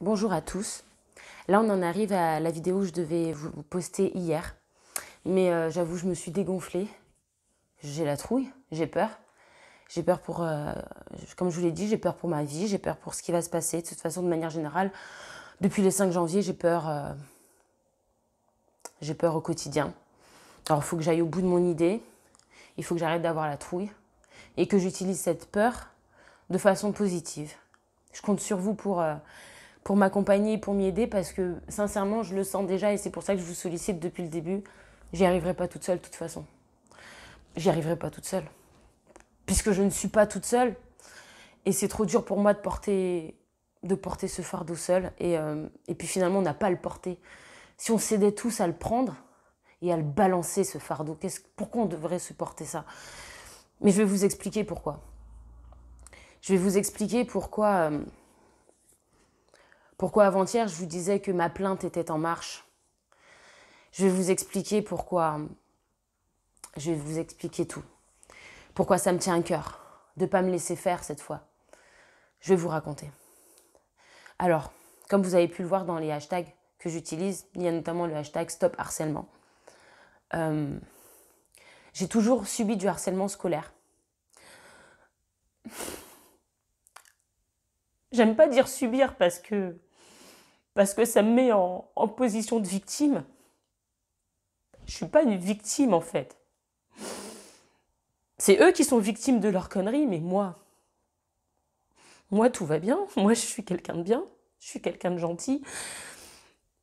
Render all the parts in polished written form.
Bonjour à tous. Là, on en arrive à la vidéo que je devais vous poster hier. Mais j'avoue, je me suis dégonflée. J'ai la trouille, j'ai peur. J'ai peur pour, comme je vous l'ai dit, j'ai peur pour ma vie, j'ai peur pour ce qui va se passer. De toute façon, de manière générale, depuis le 5 janvier, j'ai peur au quotidien. Alors, il faut que j'aille au bout de mon idée. Il faut que j'arrête d'avoir la trouille. Et que j'utilise cette peur de façon positive. Je compte sur vous pour m'accompagner, pour m'y aider, parce que sincèrement, je le sens déjà et c'est pour ça que je vous sollicite depuis le début. J'y arriverai pas toute seule de toute façon. J'y arriverai pas toute seule. Puisque je ne suis pas toute seule et c'est trop dur pour moi de porter ce fardeau seul et puis finalement on n'a pas à le porter. Si on s'aidait tous à le prendre et à le balancer ce fardeau, pourquoi on devrait se porter ça? Mais je vais vous expliquer pourquoi. Je vais vous expliquer pourquoi avant-hier je vous disais que ma plainte était en marche. Je vais vous expliquer pourquoi. Je vais vous expliquer tout. Pourquoi ça me tient à cœur de ne pas me laisser faire cette fois. Je vais vous raconter. Alors, comme vous avez pu le voir dans les hashtags que j'utilise, il y a notamment le hashtag Stop Harcèlement. J'ai toujours subi du harcèlement scolaire. J'aime pas dire subir parce que ça me met en position de victime. Je suis pas une victime en fait. C'est eux qui sont victimes de leurs conneries, mais moi tout va bien. Moi je suis quelqu'un de bien, je suis quelqu'un de gentil.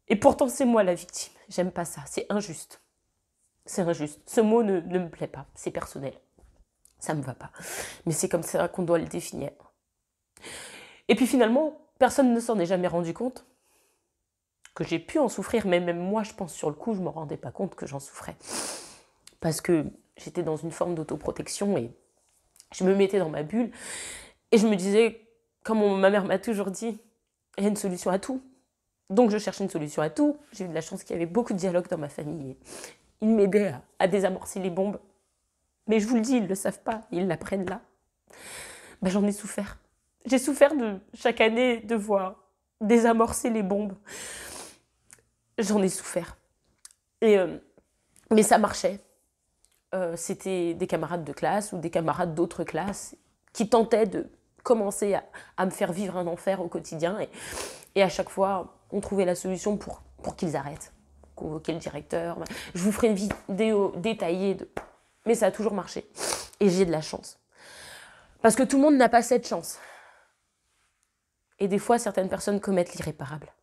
Et pourtant c'est moi la victime. J'aime pas ça, c'est injuste. C'est injuste. Ce mot ne me plaît pas, c'est personnel. Ça me va pas. Mais c'est comme ça qu'on doit le définir. Et puis finalement, personne ne s'en est jamais rendu compte que j'ai pu en souffrir, mais même moi, je pense sur le coup, je ne me rendais pas compte que j'en souffrais. Parce que j'étais dans une forme d'autoprotection et je me mettais dans ma bulle et je me disais, comme ma mère m'a toujours dit, il y a une solution à tout. Donc je cherchais une solution à tout. J'ai eu de la chance qu'il y avait beaucoup de dialogue dans ma famille et ils m'aidaient à désamorcer les bombes. Mais je vous le dis, ils ne le savent pas, ils l'apprennent là. Ben, j'en ai souffert. J'ai souffert de chaque année devoir désamorcer les bombes. J'en ai souffert. Mais ça marchait. C'était des camarades de classe ou des camarades d'autres classes qui tentaient de commencer à me faire vivre un enfer au quotidien. Et à chaque fois, on trouvait la solution pour qu'ils arrêtent. Convoquer le directeur. Je vous ferai une vidéo détaillée. Mais ça a toujours marché. Et j'ai de la chance. Parce que tout le monde n'a pas cette chance. Et des fois, certaines personnes commettent l'irréparable.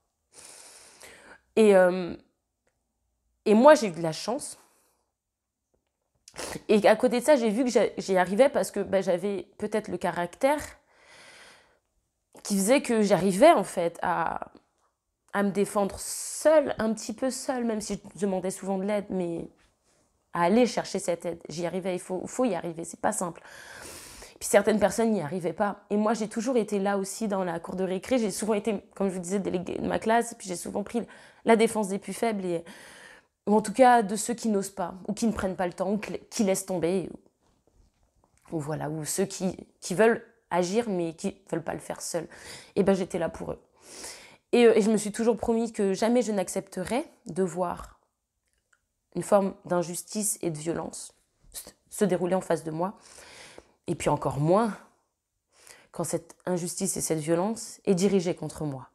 Et moi, j'ai eu de la chance. Et à côté de ça, j'ai vu que j'y arrivais parce que j'avais peut-être le caractère qui faisait que j'arrivais en fait à me défendre seule, un petit peu seule, même si je demandais souvent de l'aide, mais à aller chercher cette aide. J'y arrivais, il faut y arriver, c'est pas simple. Puis certaines personnes n'y arrivaient pas. Et moi, j'ai toujours été là aussi dans la cour de récré. J'ai souvent été, comme je vous disais, déléguée de ma classe. Et puis j'ai souvent pris la défense des plus faibles, ou en tout cas de ceux qui n'osent pas, ou qui ne prennent pas le temps, ou qui laissent tomber. Ou voilà, ou ceux qui veulent agir, mais qui ne veulent pas le faire seuls. Et j'étais là pour eux. Et je me suis toujours promis que jamais je n'accepterais de voir une forme d'injustice et de violence se dérouler en face de moi. Et puis encore moins quand cette injustice et cette violence est dirigée contre moi.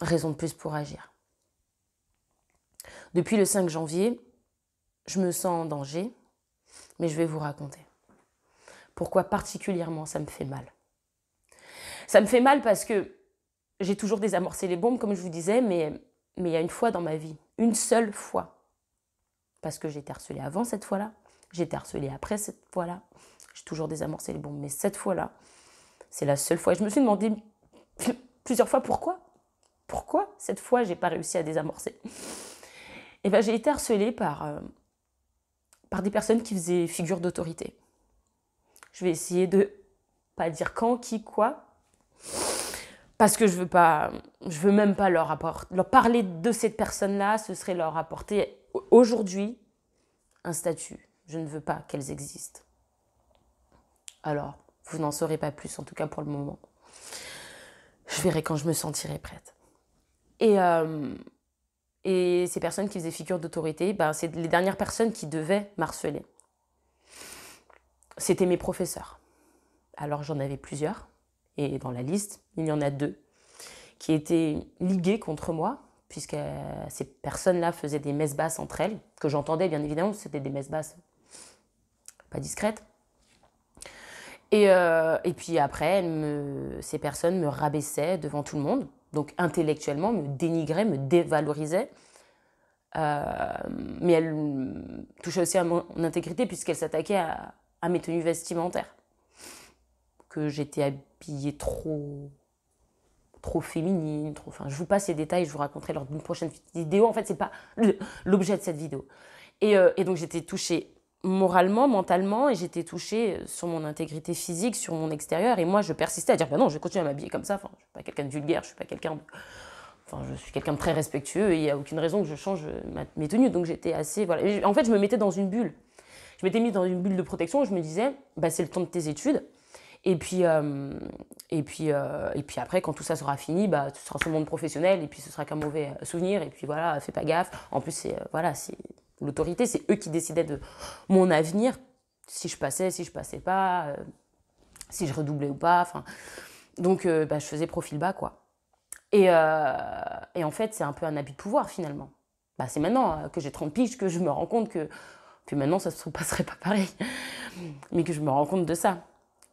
Raison de plus pour agir. Depuis le 5 janvier, je me sens en danger, mais je vais vous raconter. Pourquoi particulièrement ça me fait mal. Ça me fait mal parce que j'ai toujours désamorcé les bombes, comme je vous disais, mais il y a une fois dans ma vie, une seule fois, parce que j'ai été harcelée avant cette fois-là, j'ai été harcelée après cette fois-là, j'ai toujours désamorcé les bombes, mais cette fois-là, c'est la seule fois. Et je me suis demandé plusieurs fois pourquoi. Pourquoi cette fois, j'ai pas réussi à désamorcer. Et j'ai été harcelée par des personnes qui faisaient figure d'autorité. Je vais essayer de pas dire quand, qui, quoi, parce que je veux même pas leur parler de cette personne-là. Ce serait leur apporter aujourd'hui un statut. Je ne veux pas qu'elles existent. Alors, vous n'en saurez pas plus, en tout cas pour le moment. Je verrai quand je me sentirai prête. Et ces personnes qui faisaient figure d'autorité, ben, c'est les dernières personnes qui devaient m'harceler. C'était mes professeurs. Alors j'en avais plusieurs, et dans la liste, il y en a 2 qui étaient ligués contre moi, puisque ces personnes-là faisaient des messes basses entre elles, que j'entendais bien évidemment, c'était des messes basses pas discrètes. Et puis après, ces personnes me rabaissaient devant tout le monde, donc intellectuellement, me dénigraient, me dévalorisaient. Mais elles touchaient aussi à mon intégrité, puisqu'elles s'attaquaient à mes tenues vestimentaires. Que j'étais habillée trop féminine, enfin, je vous passe les détails, je vous raconterai lors d'une prochaine vidéo. En fait, c'est pas l'objet de cette vidéo. Et donc, j'étais touchée moralement, mentalement, et j'étais touchée sur mon intégrité physique, sur mon extérieur. Et moi, je persistais à dire, bah non, je vais continuer à m'habiller comme ça. Enfin, je suis pas quelqu'un de vulgaire, je suis pas quelqu'un de... Enfin, je suis quelqu'un de très respectueux et il n'y a aucune raison que je change mes tenues. Donc, j'étais assez... Voilà. En fait, je me mettais dans une bulle. Je m'étais mise dans une bulle de protection. Je me disais, bah, c'est le temps de tes études. Et puis après, quand tout ça sera fini, bah, tu seras sur le monde professionnel et puis ce sera qu'un mauvais souvenir. Et puis voilà, fais pas gaffe. En plus, c'est l'autorité, c'est eux qui décidaient de mon avenir, si je passais pas, si je redoublais ou pas. Enfin, donc, je faisais profil bas, quoi. Et en fait, c'est un peu un abus de pouvoir, finalement. Bah, c'est maintenant que j'ai 30 piges que je me rends compte que maintenant, ça ne se passerait pas pareil. Mais que je me rends compte de ça.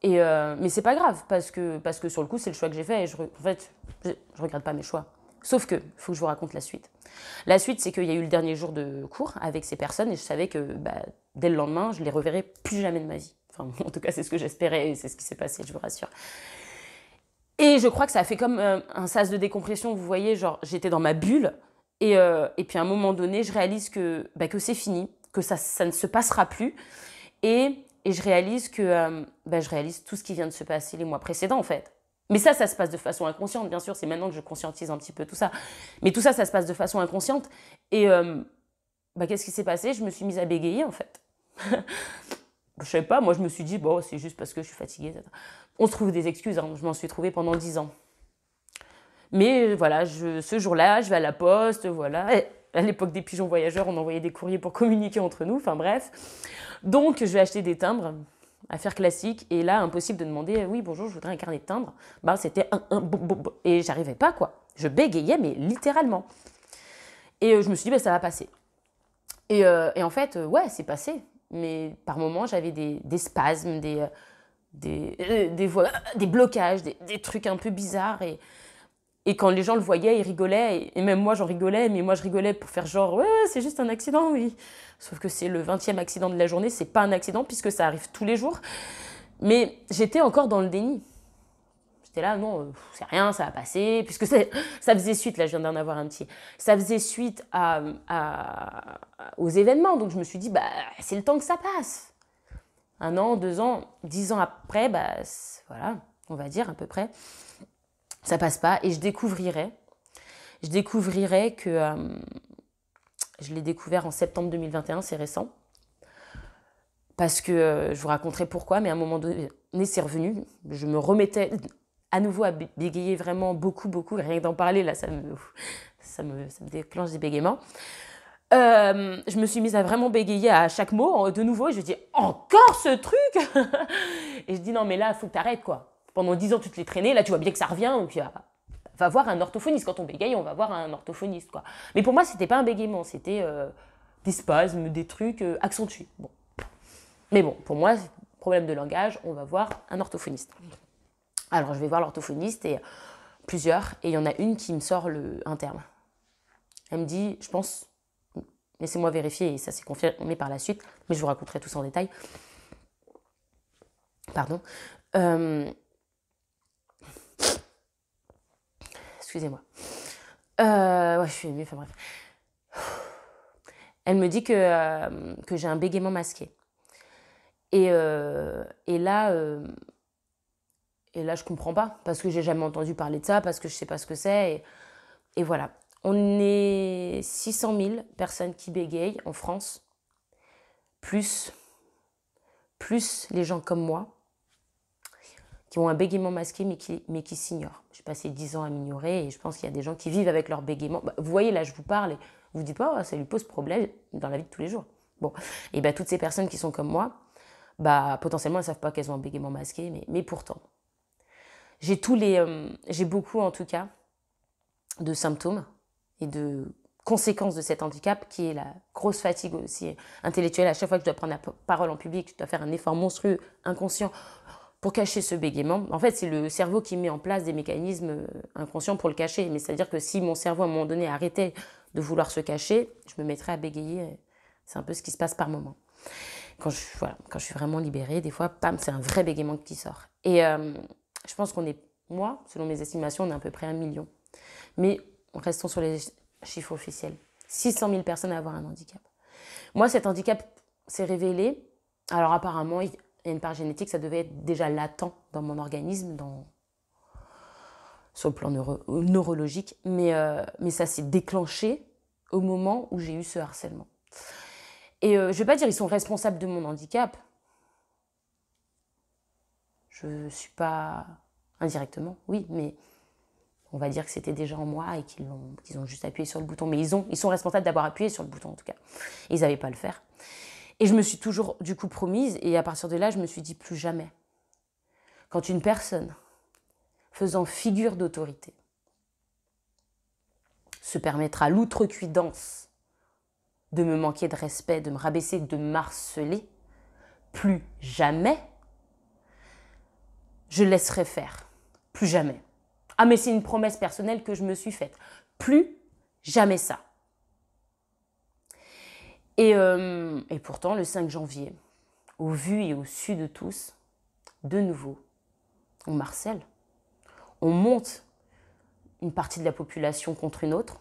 Mais c'est pas grave, parce que sur le coup, c'est le choix que j'ai fait. Et en fait, je regrette pas mes choix. Sauf que, il faut que je vous raconte la suite. La suite, c'est qu'il y a eu le dernier jour de cours avec ces personnes et je savais que dès le lendemain, je les reverrais plus jamais de ma vie. Enfin, en tout cas, c'est ce que j'espérais et c'est ce qui s'est passé, je vous rassure. Et je crois que ça a fait comme un sas de décompression, vous voyez, genre j'étais dans ma bulle et puis à un moment donné, je réalise que c'est fini, que ça ne se passera plus et je réalise que je réalise tout ce qui vient de se passer les mois précédents en fait. Mais ça se passe de façon inconsciente, bien sûr, c'est maintenant que je conscientise un petit peu tout ça. Mais tout ça se passe de façon inconsciente et qu'est-ce qui s'est passé? Je me suis mise à bégayer en fait. Je sais pas, moi je me suis dit, bon, c'est juste parce que je suis fatiguée. On se trouve des excuses, hein. Je m'en suis trouvée pendant 10 ans. Mais voilà, ce jour-là, je vais à la poste, voilà. Et à l'époque des pigeons voyageurs, on envoyait des courriers pour communiquer entre nous, enfin bref. Donc je vais acheter des timbres, affaire classique. Et là, impossible de demander, oui, bonjour, je voudrais un carnet de timbres. C'était et j'arrivais pas, quoi. Je bégayais, mais littéralement. Et je me suis dit, ça va passer. Et en fait, ouais, c'est passé. Mais par moments, j'avais des spasmes, des blocages, des trucs un peu bizarres. Et quand les gens le voyaient, ils rigolaient. Et même moi, j'en rigolais. Mais moi, je rigolais pour faire genre, ouais, c'est juste un accident, oui. Sauf que c'est le 20e accident de la journée. C'est pas un accident puisque ça arrive tous les jours. Mais j'étais encore dans le déni. J'étais là, non, c'est rien, ça va passer. Puisque ça faisait suite, là, je viens d'en avoir un petit. Ça faisait suite aux événements. Donc je me suis dit, c'est le temps que ça passe. 1 an, 2 ans, 10 ans après, voilà, on va dire à peu près, ça passe pas. Et je découvrirai que je l'ai découvert en septembre 2021, c'est récent. Parce que je vous raconterai pourquoi, mais à un moment donné, c'est revenu. Je me remettais à nouveau à bégayer vraiment beaucoup. Rien que d'en parler, là, ça me déclenche des bégaiements. Je me suis mise à vraiment bégayer à chaque mot de nouveau et je dis encore ce truc. Et je dis non mais là il faut que t'arrêtes quoi. Pendant 10 ans tu te l'es traîné, là tu vois bien que ça revient et puis va voir un orthophoniste. Quand on bégaye on va voir un orthophoniste quoi. Mais pour moi c'était pas un bégaiement, c'était des spasmes, des trucs accentués. Bon. Mais bon pour moi problème de langage, on va voir un orthophoniste. Alors je vais voir l'orthophoniste et plusieurs et il y en a une qui me sort un terme. Elle me dit je pense. Laissez-moi vérifier et ça s'est confirmé par la suite, mais je vous raconterai tout ça en détail. Pardon. Excusez-moi. Ouais, je suis émue, enfin bref. Elle me dit que j'ai un bégaiement masqué. Et là, je comprends pas, parce que j'ai jamais entendu parler de ça, parce que je sais pas ce que c'est. Et voilà. On est 600 000 personnes qui bégayent en France, plus les gens comme moi, qui ont un bégaiement masqué mais qui s'ignorent. J'ai passé 10 ans à m'ignorer et je pense qu'il y a des gens qui vivent avec leur bégaiement. Bah, vous voyez, là, je vous parle et vous dites pas, oh, ça lui pose problème dans la vie de tous les jours. Bon, et bien toutes ces personnes qui sont comme moi, bah, potentiellement, elles ne savent pas qu'elles ont un bégaiement masqué, mais pourtant. J'ai beaucoup, en tout cas, de symptômes et de conséquences de cet handicap, qui est la grosse fatigue aussi intellectuelle. À chaque fois que je dois prendre la parole en public, je dois faire un effort monstrueux, inconscient, pour cacher ce bégaiement. En fait, c'est le cerveau qui met en place des mécanismes inconscients pour le cacher. Mais c'est-à-dire que si mon cerveau, à un moment donné, arrêtait de vouloir se cacher, je me mettrais à bégayer. C'est un peu ce qui se passe par moment. Quand je suis vraiment libérée, des fois, pam, c'est un vrai bégaiement qui sort. Et je pense moi, selon mes estimations, on est à peu près 1 million. Mais restons sur les chiffres officiels. 600 000 personnes à avoir un handicap. Moi, cet handicap s'est révélé. Alors apparemment, il y a une part génétique, ça devait être déjà latent dans mon organisme, sur le plan neurologique. Mais ça s'est déclenché au moment où j'ai eu ce harcèlement. Et je ne vais pas dire qu'ils sont responsables de mon handicap. Je ne suis pas indirectement, oui, mais on va dire que c'était déjà en moi et qu'ils ont juste appuyé sur le bouton. Mais ils sont responsables d'avoir appuyé sur le bouton, en tout cas. Ils n'avaient pas à le faire. Et je me suis toujours, du coup, promise. Et à partir de là, je me suis dit plus jamais. Quand une personne faisant figure d'autorité se permettra l'outrecuidance de me manquer de respect, de me rabaisser, de me harceler, plus jamais je laisserai faire. Plus jamais. Ah, mais c'est une promesse personnelle que je me suis faite. Plus jamais ça. Et pourtant, le 5 janvier, au vu et au su de tous, de nouveau, on marcelle. On monte une partie de la population contre une autre,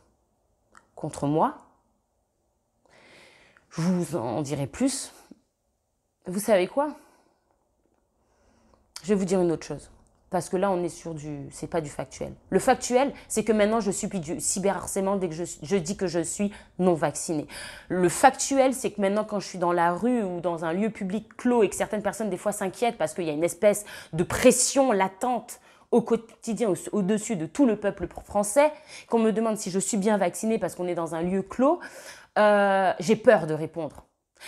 contre moi. Je vous en dirai plus. Vous savez quoi ? Je vais vous dire une autre chose. Parce que là, on est sur c'est pas du factuel. Le factuel, c'est que maintenant, je subis du cyberharcèlement dès que je dis que je suis non vaccinée. Le factuel, c'est que maintenant, quand je suis dans la rue ou dans un lieu public clos et que certaines personnes, des fois, s'inquiètent parce qu'il y a une espèce de pression latente au quotidien, au-dessus de tout le peuple français, qu'on me demande si je suis bien vaccinée parce qu'on est dans un lieu clos, j'ai peur de répondre.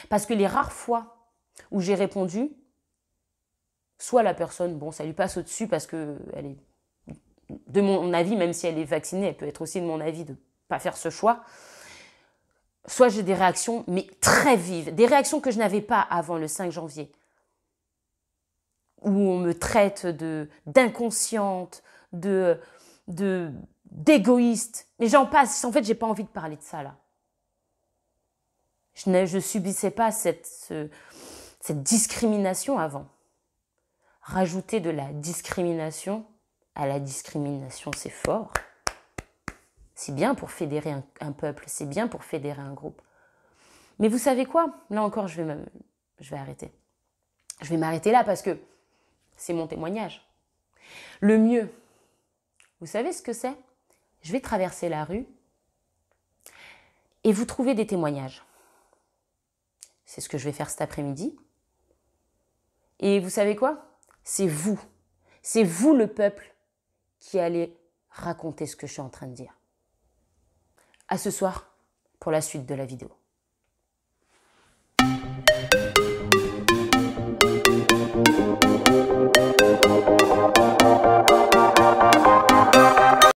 Parce que les rares fois où j'ai répondu, soit la personne, bon, ça lui passe au-dessus parce qu'elle est, de mon avis, même si elle est vaccinée, elle peut être aussi de mon avis de ne pas faire ce choix. Soit j'ai des réactions, mais très vives, des réactions que je n'avais pas avant le 5 janvier, où on me traite d'inconsciente, d'égoïste. Mais j'en passe, en fait, j'ai pas envie de parler de ça, là. Je subissais pas cette discrimination avant. Rajouter de la discrimination à la discrimination, c'est fort. C'est bien pour fédérer un peuple, c'est bien pour fédérer un groupe. Mais vous savez quoi ? Là encore, je vais arrêter. Je vais m'arrêter là parce que c'est mon témoignage. Le mieux, vous savez ce que c'est ? Je vais traverser la rue et vous trouvez des témoignages. C'est ce que je vais faire cet après-midi. Et vous savez quoi ? C'est vous le peuple qui allez raconter ce que je suis en train de dire. À ce soir pour la suite de la vidéo.